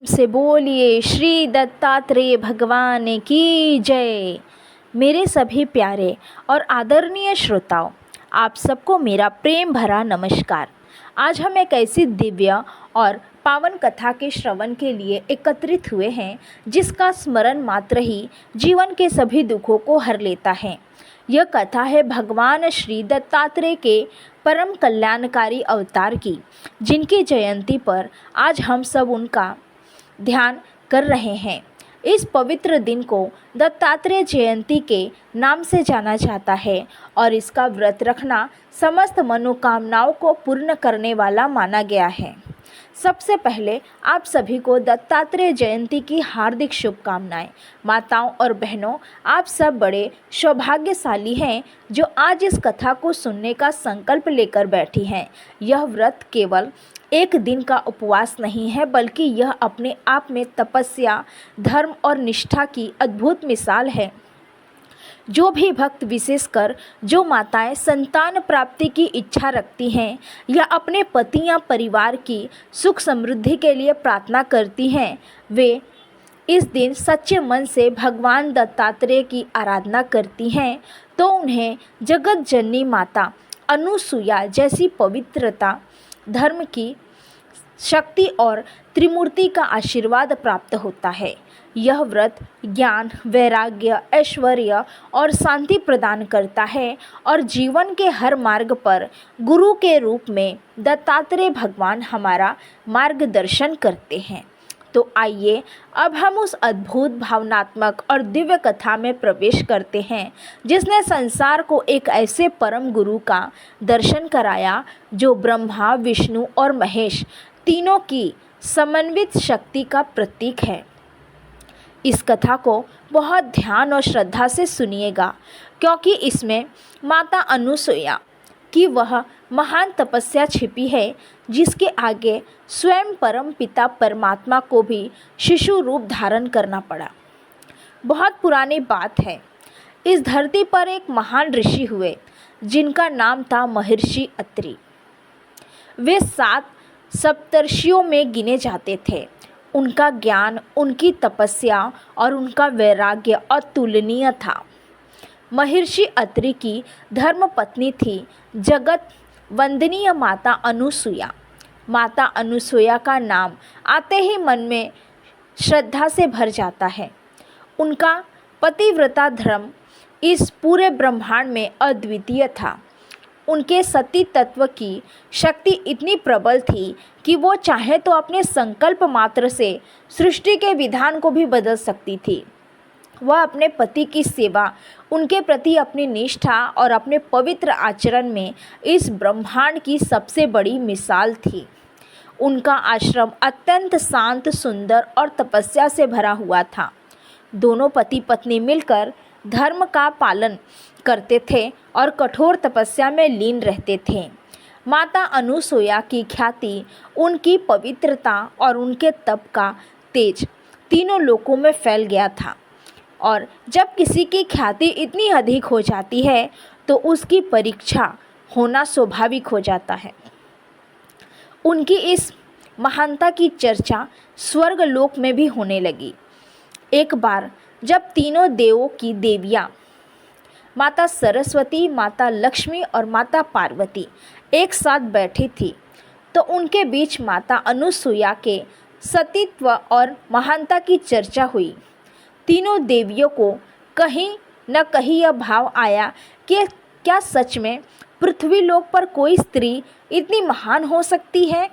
से बोलिए श्री दत्तात्रेय भगवान की जय। मेरे सभी प्यारे और आदरणीय श्रोताओं, आप सबको मेरा प्रेम भरा नमस्कार। आज हम एक ऐसी दिव्य और पावन कथा के श्रवण के लिए एकत्रित हुए हैं जिसका स्मरण मात्र ही जीवन के सभी दुखों को हर लेता है। यह कथा है भगवान श्री दत्तात्रेय के परम कल्याणकारी अवतार की, जिनकी जयंती पर आज हम सब उनका ध्यान कर रहे हैं। इस पवित्र दिन को दत्तात्रेय जयंती के नाम से जाना जाता है और इसका व्रत रखना समस्त मनोकामनाओं को पूर्ण करने वाला माना गया है। सबसे पहले आप सभी को दत्तात्रेय जयंती की हार्दिक शुभकामनाएं। माताओं और बहनों, आप सब बड़े सौभाग्यशाली हैं जो आज इस कथा को सुनने का संकल्प लेकर बैठी हैं। यह व्रत केवल एक दिन का उपवास नहीं है, बल्कि यह अपने आप में तपस्या, धर्म और निष्ठा की अद्भुत मिसाल है। जो भी भक्त, विशेषकर जो माताएं संतान प्राप्ति की इच्छा रखती हैं या अपने पति या परिवार की सुख समृद्धि के लिए प्रार्थना करती हैं, वे इस दिन सच्चे मन से भगवान दत्तात्रेय की आराधना करती हैं तो उन्हें जगत जननी माता अनुसुईया जैसी पवित्रता, धर्म की शक्ति और त्रिमूर्ति का आशीर्वाद प्राप्त होता है। यह व्रत ज्ञान, वैराग्य, ऐश्वर्य और शांति प्रदान करता है और जीवन के हर मार्ग पर गुरु के रूप में दत्तात्रेय भगवान हमारा मार्गदर्शन करते हैं। तो आइए अब हम उस अद्भुत, भावनात्मक और दिव्य कथा में प्रवेश करते हैं जिसने संसार को एक ऐसे परम गुरु का दर्शन कराया जो ब्रह्मा, विष्णु और महेश तीनों की समन्वित शक्ति का प्रतीक है। इस कथा को बहुत ध्यान और श्रद्धा से सुनिएगा, क्योंकि इसमें माता अनुसुईया की वह महान तपस्या छिपी है जिसके आगे स्वयं परम पिता परमात्मा को भी शिशु रूप धारण करना पड़ा। बहुत पुरानी बात है, इस धरती पर एक महान ऋषि हुए जिनका नाम था महर्षि अत्रि। वे 7 सप्तर्षियों में गिने जाते थे। उनका ज्ञान, उनकी तपस्या और उनका वैराग्य अतुलनीय था। महर्षि अत्रि की धर्म पत्नी थी जगत वंदनीय माता अनुसुईया। माता अनुसुईया का नाम आते ही मन में श्रद्धा से भर जाता है। उनका पतिव्रता धर्म इस पूरे ब्रह्मांड में अद्वितीय था। उनके सती तत्व की शक्ति इतनी प्रबल थी कि वो चाहे तो अपने संकल्प मात्र से सृष्टि के विधान को भी बदल सकती थी। वह अपने पति की सेवा, उनके प्रति अपनी निष्ठा और अपने पवित्र आचरण में इस ब्रह्मांड की सबसे बड़ी मिसाल थी। उनका आश्रम अत्यंत शांत, सुंदर और तपस्या से भरा हुआ था। दोनों पति पत्नी मिलकर धर्म का पालन करते थे और कठोर तपस्या में लीन रहते थे। माता अनुसुईया की ख्याति, उनकी पवित्रता और उनके तप का तेज तीनों लोकों में फैल गया था। और जब किसी की ख्याति इतनी अधिक हो जाती है तो उसकी परीक्षा होना स्वाभाविक हो जाता है। उनकी इस महानता की चर्चा स्वर्ग लोक में भी होने लगी। एक बार जब तीनों देवों की देवियाँ माता सरस्वती, माता लक्ष्मी और माता पार्वती एक साथ बैठी थी तो उनके बीच माता अनुसुईया के सतीत्व और महानता की चर्चा हुई। तीनों देवियों को कहीं न कहीं यह भाव आया कि क्या सच में पृथ्वी लोक पर कोई स्त्री इतनी महान हो सकती है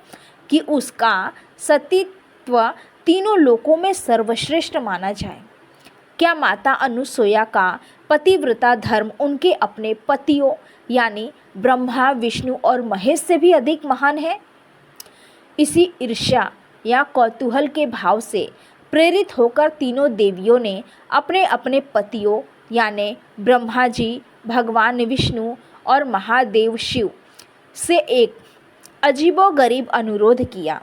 कि उसका सतीत्व तीनों लोकों में सर्वश्रेष्ठ माना जाए। क्या माता अनुसुईया का पतिव्रता धर्म उनके अपने पतियों यानी ब्रह्मा, विष्णु और महेश से भी अधिक महान है? इसी ईर्ष्या या कौतूहल के भाव से प्रेरित होकर तीनों देवियों ने अपने अपने पतियों यानी ब्रह्मा जी, भगवान विष्णु और महादेव शिव से एक अजीबोगरीब अनुरोध किया।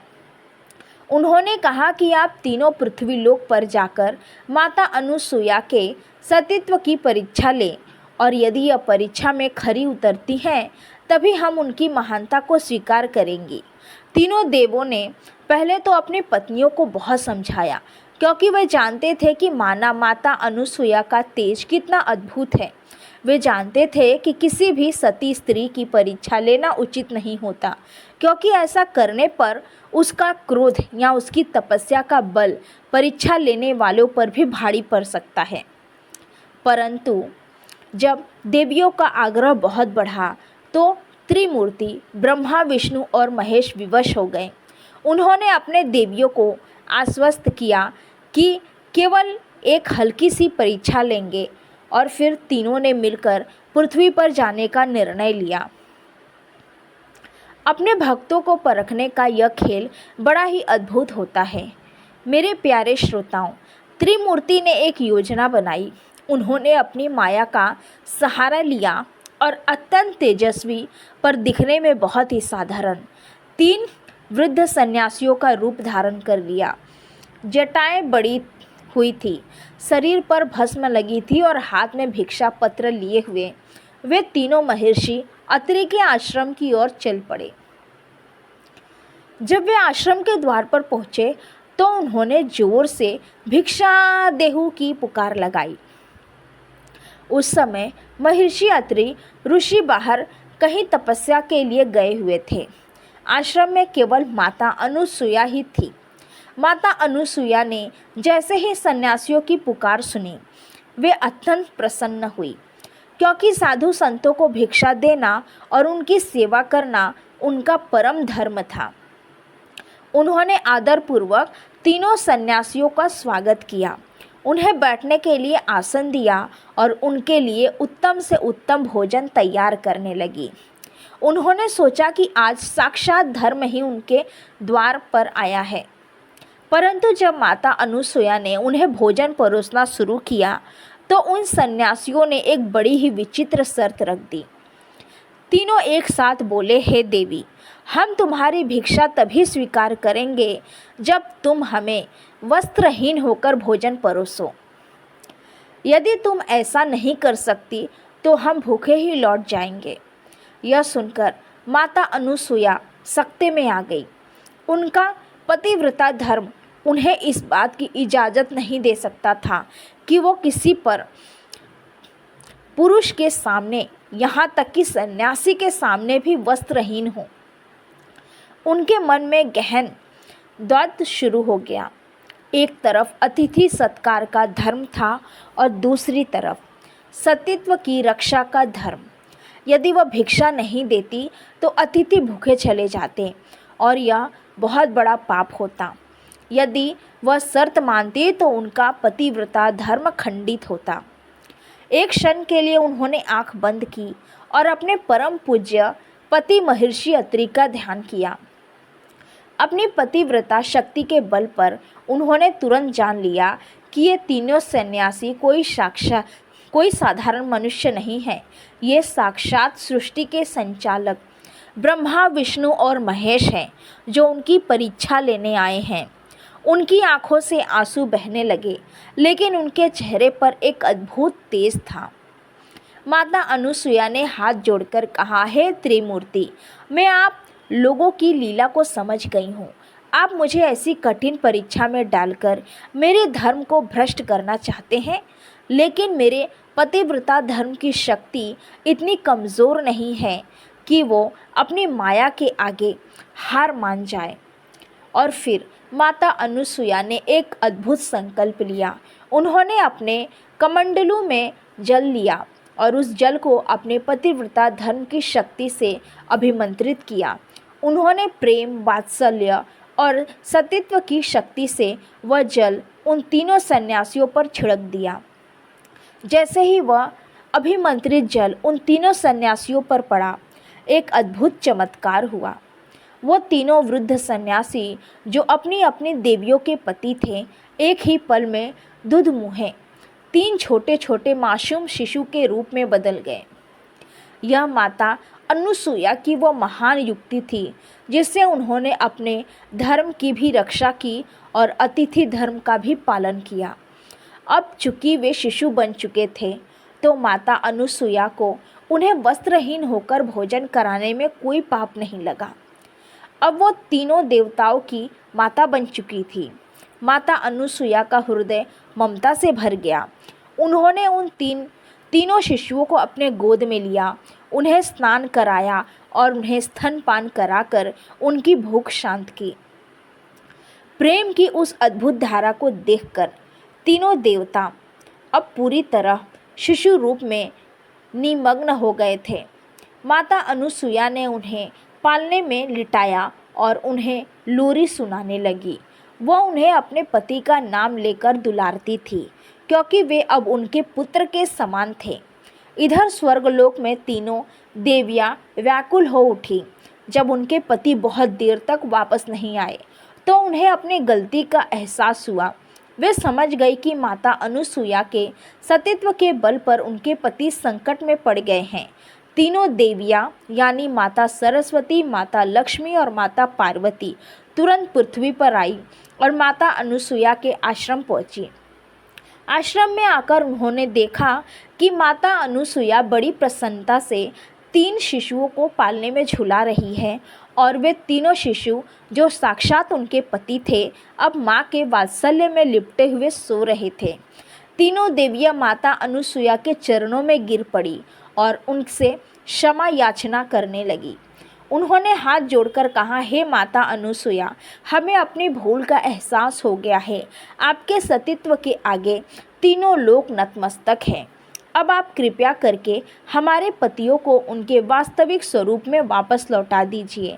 उन्होंने कहा कि आप तीनों पृथ्वी लोक पर जाकर माता अनुसुईया के सतीत्व की परीक्षा लें और यदि यह परीक्षा में खरी उतरती हैं तभी हम उनकी महानता को स्वीकार करेंगे। तीनों देवों ने पहले तो अपनी पत्नियों को बहुत समझाया, क्योंकि वे जानते थे कि माता अनुसुईया का तेज कितना अद्भुत है। वे जानते थे कि किसी भी सती स्त्री की परीक्षा लेना उचित नहीं होता, क्योंकि ऐसा करने पर उसका क्रोध या उसकी तपस्या का बल परीक्षा लेने वालों पर भी भारी पड़ सकता है। परंतु जब देवियों का आग्रह बहुत बढ़ा तो त्रिमूर्ति ब्रह्मा, विष्णु और महेश विवश हो गए। उन्होंने अपने देवियों को आश्वस्त किया कि केवल एक हल्की सी परीक्षा लेंगे और फिर तीनों ने मिलकर पृथ्वी पर जाने का निर्णय लिया। अपने भक्तों को परखने का यह खेल बड़ा ही अद्भुत होता है। मेरे प्यारे श्रोताओं, त्रिमूर्ति ने एक योजना बनाई। उन्होंने अपनी माया का सहारा लिया और अत्यंत तेजस्वी पर दिखने में बहुत ही साधारण 3 वृद्ध सन्यासियों का रूप धारण कर लिया। जटाएं बड़ी हुई थी, शरीर पर भस्म लगी थी और हाथ में भिक्षा पत्र लिए हुए वे तीनों महर्षि अत्रि के आश्रम की ओर चल पड़े। जब वे आश्रम के द्वार पर पहुँचे तो उन्होंने जोर से भिक्षा देहु की पुकार लगाई। उस समय महर्षि अत्रि ऋषि बाहर कहीं तपस्या के लिए गए हुए थे। आश्रम में केवल माता अनुसुईया ही थी। माता अनुसुईया ने जैसे ही सन्यासियों की पुकार सुनी, वे अत्यंत प्रसन्न हुई, क्योंकि साधु संतों को भिक्षा देना और उनकी सेवा करना उनका परम धर्म था। उन्होंने आदरपूर्वक तीनों सन्यासियों का स्वागत किया, उन्हें बैठने के लिए आसन दिया और उनके लिए उत्तम से उत्तम भोजन तैयार करने लगी। उन्होंने सोचा कि आज साक्षात धर्म ही उनके द्वार पर आया है। परंतु जब माता अनुसुईया ने उन्हें भोजन परोसना शुरू किया तो उन सन्यासियों ने एक बड़ी ही विचित्र शर्त रख दी। तीनों एक साथ बोले, हे देवी, हम तुम्हारी भिक्षा तभी स्वीकार करेंगे जब तुम हमें वस्त्रहीन होकर भोजन परोसो। यदि तुम ऐसा नहीं कर सकती तो हम भूखे ही लौट जाएंगे। यह सुनकर माता अनुसुईया सख्ते में आ गई। उनका पतिव्रता धर्म उन्हें इस बात की इजाज़त नहीं दे सकता था कि वो किसी पर पुरुष के सामने, यहाँ तक कि सन्यासी के सामने भी वस्त्रहीन हो। उनके मन में गहन द्वंद्व शुरू हो गया। एक तरफ अतिथि सत्कार का धर्म था और दूसरी तरफ सतीत्व की रक्षा का धर्म। यदि वह भिक्षा नहीं देती तो अतिथि भूखे चले जाते और यह बहुत बड़ा पाप होता। यदि वह शर्त मानती तो उनका पतिव्रता धर्म खंडित होता। एक क्षण के लिए उन्होंने आंख बंद की और अपने परम पूज्य पति महर्षि अत्रि का ध्यान किया। अपनी पतिव्रता शक्ति के बल पर उन्होंने तुरंत जान लिया कि ये तीनों सन्यासी कोई साधारण मनुष्य नहीं है। ये साक्षात सृष्टि के संचालक ब्रह्मा, विष्णु और महेश हैं, जो उनकी परीक्षा लेने आए हैं। उनकी आंखों से आंसू बहने लगे, लेकिन उनके चेहरे पर एक अद्भुत तेज था। माता अनुसुईया ने हाथ जोड़कर कहा, हे त्रिमूर्ति, मैं आप लोगों की लीला को समझ गई हूँ। आप मुझे ऐसी कठिन परीक्षा में डालकर मेरे धर्म को भ्रष्ट करना चाहते हैं, लेकिन मेरे पतिव्रता धर्म की शक्ति इतनी कमज़ोर नहीं है कि वो अपनी माया के आगे हार मान जाए। और फिर माता अनुसुईया ने एक अद्भुत संकल्प लिया। उन्होंने अपने कमंडलू में जल लिया और उस जल को अपने पतिव्रता धर्म की शक्ति से अभिमंत्रित किया। उन्होंने प्रेम, वात्सल्य और सतीत्व की शक्ति से वह जल उन तीनों सन्यासियों पर छिड़क दिया। जैसे ही वह अभिमंत्रित जल उन तीनों सन्यासियों पर पड़ा, एक अद्भुत चमत्कार हुआ। वो तीनों वृद्ध सन्यासी, जो अपनी अपनी देवियों के पति थे, एक ही पल में दूध मुहे 3 छोटे छोटे मासूम शिशु के रूप में बदल गए। यह माता अनुसुईया की वो महान युक्ति थी जिससे उन्होंने अपने धर्म की भी रक्षा की और अतिथि धर्म का भी पालन किया। अब चूंकि वे शिशु बन चुके थे तो माता अनुसुईया को उन्हें वस्त्रहीन होकर भोजन कराने में कोई पाप नहीं लगा। अब वो तीनों देवताओं की माता बन चुकी थी। माता अनुसुईया का हृदय ममता से भर गया। उन्होंने उन तीनों शिशुओं को अपने गोद में लिया, उन्हें स्नान कराया और उन्हें स्तनपान कराकर उनकी भूख शांत की। प्रेम की उस अद्भुत धारा को देखकर तीनों देवता अब पूरी तरह शिशु रूप में निमग्न हो गए थे। माता अनुसुईया ने उन्हें पालने में लिटाया और उन्हें लोरी सुनाने लगी। वह उन्हें अपने पति का नाम लेकर दुलारती थी, क्योंकि वे अब उनके पुत्र के समान थे। इधर स्वर्गलोक में तीनों देवियाँ व्याकुल हो उठी। जब उनके पति बहुत देर तक वापस नहीं आए तो उन्हें अपनी गलती का एहसास हुआ। वे समझ गई कि माता अनुसुईया के सतीत्व के बल पर उनके पति संकट में पड़ गए हैं। तीनों देवियाँ यानी माता सरस्वती, माता लक्ष्मी और माता पार्वती तुरंत पृथ्वी पर आई और माता अनुसुईया के आश्रम पहुँची। आश्रम में आकर उन्होंने देखा कि माता अनुसुईया बड़ी प्रसन्नता से 3 शिशुओं को पालने में झुला रही है और वे तीनों शिशु जो साक्षात उनके पति थे अब माँ के वात्सल्य में लिपटे हुए सो रहे थे। तीनों देवियाँ माता अनुसुईया के चरणों में गिर पड़ी और उनसे क्षमा याचना करने लगी। उन्होंने हाथ जोड़कर कहा, हे माता अनुसुईया, हमें अपनी भूल का एहसास हो गया है। आपके सतीत्व के आगे तीनों लोक नतमस्तक हैं। अब आप कृपया करके हमारे पतियों को उनके वास्तविक स्वरूप में वापस लौटा दीजिए।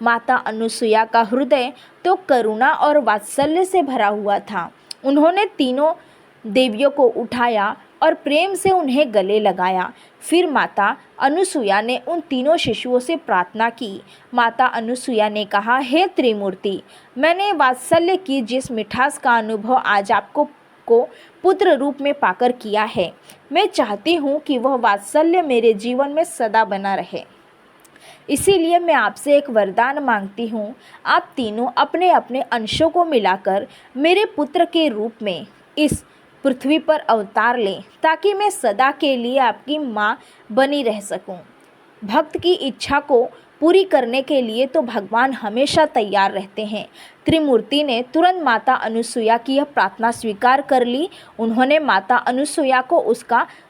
माता अनुसुईया का हृदय तो करुणा और वात्सल्य से भरा हुआ था। उन्होंने तीनों देवियों को उठाया और प्रेम से उन्हें गले लगाया। फिर माता अनुसुईया ने उन तीनों शिशुओं से प्रार्थना की। माता अनुसुईया ने कहा, हे त्रिमूर्ति, मैंने वात्सल्य की जिस मिठास का अनुभव आज आपको पुत्र रूप में पाकर किया है, मैं चाहती हूँ कि वह वात्सल्य मेरे जीवन में सदा बना रहे। इसीलिए मैं आपसे एक वरदान मांगती हूँ। आप तीनों अपने अपने अंशों को मिलाकर मेरे पुत्र के रूप में इस पृथ्वी पर अवतार लें, ताकि मैं सदा के लिए आपकी माँ बनी रह सकूं। भक्त की इच्छा को पूरी करने के लिए तो भगवान हमेशा तैयार रहते हैं। त्रिमूर्ति ने तुरंत माता अनुसुईया की यह प्रार्थना स्वीकार कर ली। उन्होंने माता अनुसुईया को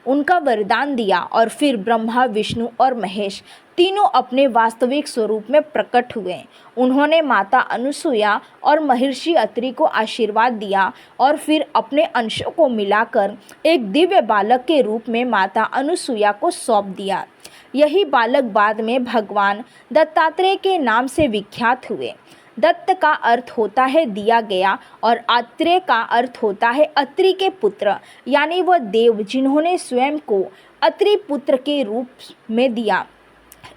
उनका वरदान दिया और फिर ब्रह्मा, विष्णु और महेश तीनों अपने वास्तविक स्वरूप में प्रकट हुए। उन्होंने माता अनुसुईया और महर्षि अत्रि को आशीर्वाद दिया और फिर अपने अंशों को मिलाकर एक दिव्य बालक के रूप में माता अनुसुईया को सौंप दिया। यही बालक बाद में भगवान दत्तात्रेय के नाम से विख्यात हुए। दत्त का अर्थ होता है दिया गया और आत्रेय का अर्थ होता है अत्रि के पुत्र, यानी वह देव जिन्होंने स्वयं को अत्रि पुत्र के रूप में दिया।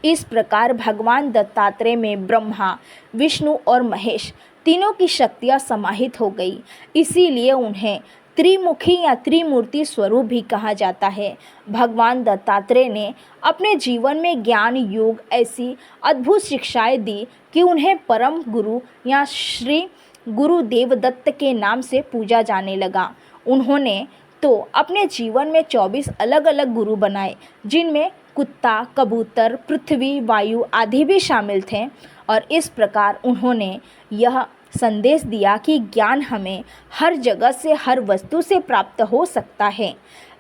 इस प्रकार भगवान दत्तात्रेय में ब्रह्मा, विष्णु और महेश तीनों की शक्तियाँ समाहित हो गई। इसीलिए उन्हें त्रिमुखी या त्रिमूर्ति स्वरूप भी कहा जाता है। भगवान दत्तात्रेय ने अपने जीवन में ज्ञान, योग ऐसी अद्भुत शिक्षाएं दी कि उन्हें परम गुरु या श्री गुरु देवदत्त के नाम से पूजा जाने लगा। उन्होंने तो अपने जीवन में 24 अलग अलग गुरु बनाए, जिनमें कुत्ता, कबूतर, पृथ्वी, वायु आदि भी शामिल थे। और इस प्रकार उन्होंने यह संदेश दिया कि ज्ञान हमें हर जगह से, हर वस्तु से प्राप्त हो सकता है।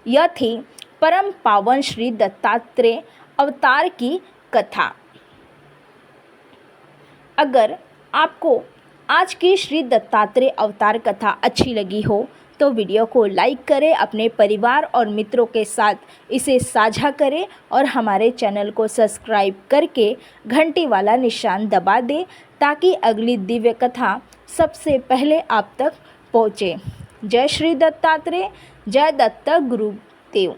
यह थी परम पावन श्री दत्तात्रेय अवतार की कथा। अगर आपको आज की श्री दत्तात्रेय अवतार कथा अच्छी लगी हो तो वीडियो को लाइक करें, अपने परिवार और मित्रों के साथ इसे साझा करें और हमारे चैनल को सब्सक्राइब करके घंटी वाला निशान दबा दें, ताकि अगली दिव्य कथा सबसे पहले आप तक पहुँचे। जय श्री दत्तात्रेय, जय दत्त गुरुदेव।